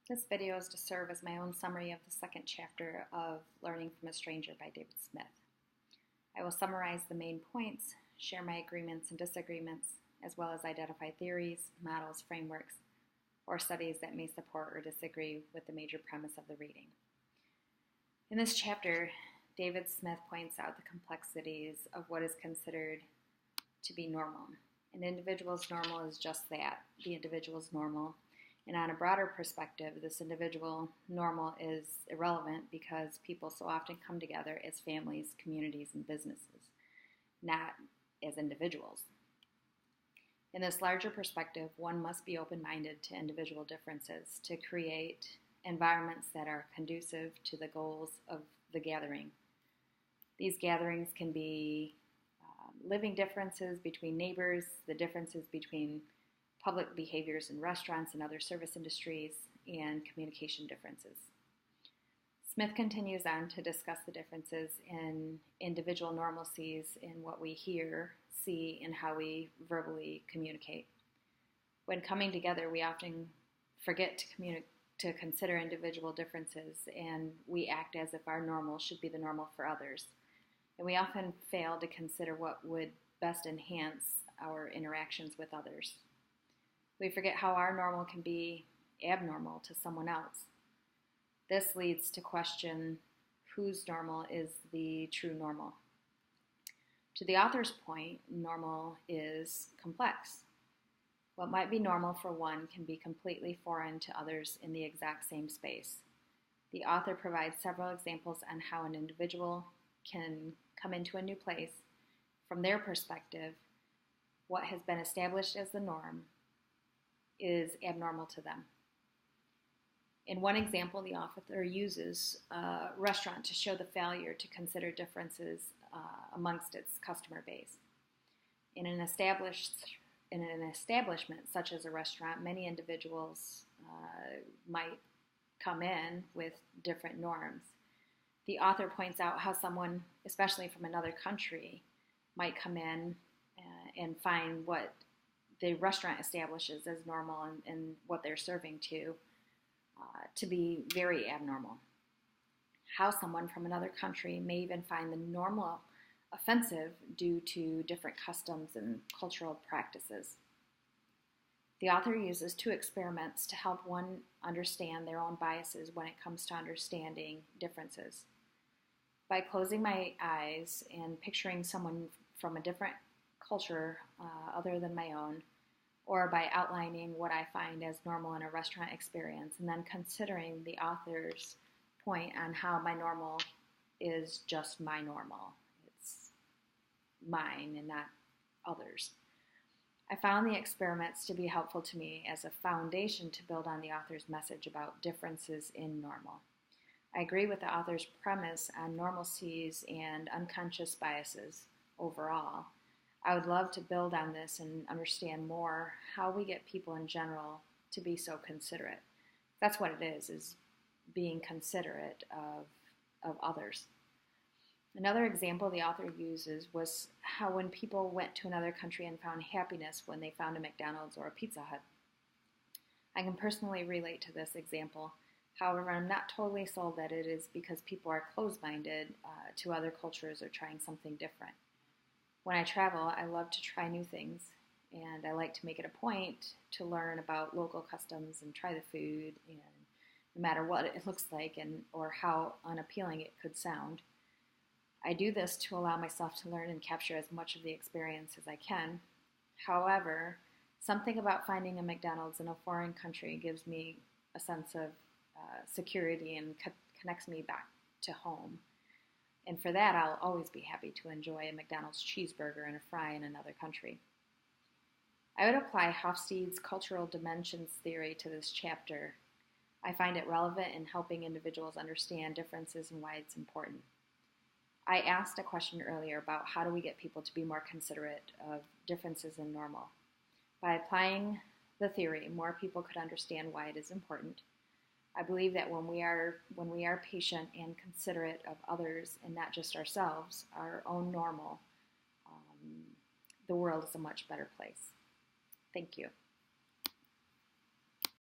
This video is to serve as my own summary of the second chapter of Learning from a Stranger by David Smith. I will summarize the main points, share my agreements and disagreements, as well as identify theories, models, frameworks, or studies that may support or disagree with the major premise of the reading. In this chapter, David Smith points out the complexities of what is considered to be normal. An individual's normal is just that, the individual's normal. And on a broader perspective, this individual normal is irrelevant because people so often come together as families, communities, and businesses, not as individuals. In this larger perspective, one must be open-minded to individual differences to create environments that are conducive to the goals of the gathering. These gatherings can be living differences between neighbors, the differences between public behaviors in restaurants and other service industries, and communication differences. Smith continues on to discuss the differences in individual normalcies in what we hear, see, and how we verbally communicate. When coming together, we often forget to consider individual differences, and we act as if our normal should be the normal for others. And we often fail to consider what would best enhance our interactions with others. We forget how our normal can be abnormal to someone else. This leads to question whose normal is the true normal. To the author's point, normal is complex. What might be normal for one can be completely foreign to others in the exact same space. The author provides several examples on how an individual can come into a new place. From their perspective, what has been established as the norm is abnormal to them. In one example, the author uses a restaurant to show the failure to consider differences amongst its customer base. In an establishment such as a restaurant, many individuals might come in with different norms. The author points out how someone, especially from another country, might come in and find what the restaurant establishes as normal and what they're serving to be very abnormal. How someone from another country may even find the normal offensive due to different customs and cultural practices. The author uses two experiments to help one understand their own biases when it comes to understanding differences. By closing my eyes and picturing someone from a different culture other than my own, or by outlining what I find as normal in a restaurant experience, and then considering the author's point on how my normal is just my normal. It's mine and not others. I found the experiments to be helpful to me as a foundation to build on the author's message about differences in normal. I agree with the author's premise on normalcies and unconscious biases overall. I would love to build on this and understand more how we get people in general to be so considerate. That's what it is being considerate of others. Another example the author uses was how when people went to another country and found happiness when they found a McDonald's or a Pizza Hut. I can personally relate to this example. However, I'm not totally sold that it is because people are closed-minded to other cultures or trying something different. When I travel, I love to try new things, and I like to make it a point to learn about local customs and try the food, and no matter what it looks like or how unappealing it could sound. I do this to allow myself to learn and capture as much of the experience as I can. However, something about finding a McDonald's in a foreign country gives me a sense of security and connects me back to home. And for that, I'll always be happy to enjoy a McDonald's cheeseburger and a fry in another country. I would apply Hofstede's cultural dimensions theory to this chapter. I find it relevant in helping individuals understand differences and why it's important. I asked a question earlier about how do we get people to be more considerate of differences in normal. By applying the theory, more people could understand why it is important. I believe that when we are patient and considerate of others and not just ourselves, our own normal, the world is a much better place. Thank you.